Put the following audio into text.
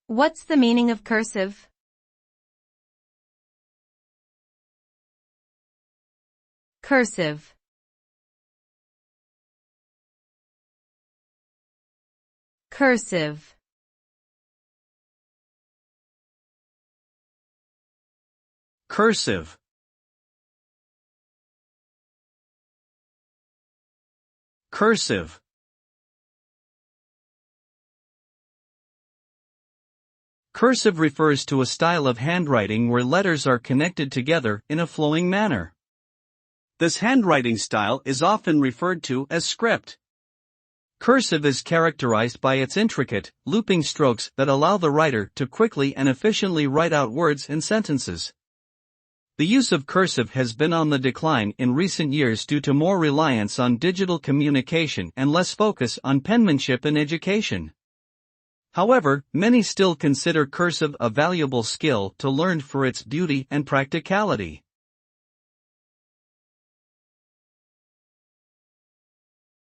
What's the meaning of cursive? Cursive. Cursive. Cursive. Cursive. Cursive refers to a style of handwriting where letters are connected together in a flowing manner. This handwriting style is often referred to as script. Cursive is characterized by its intricate, looping strokes that allow the writer to quickly and efficiently write out words and sentences. The use of cursive has been on the decline in recent years due to more reliance on digital communication and less focus on penmanship in education. However, many still consider cursive a valuable skill to learn for its beauty and practicality.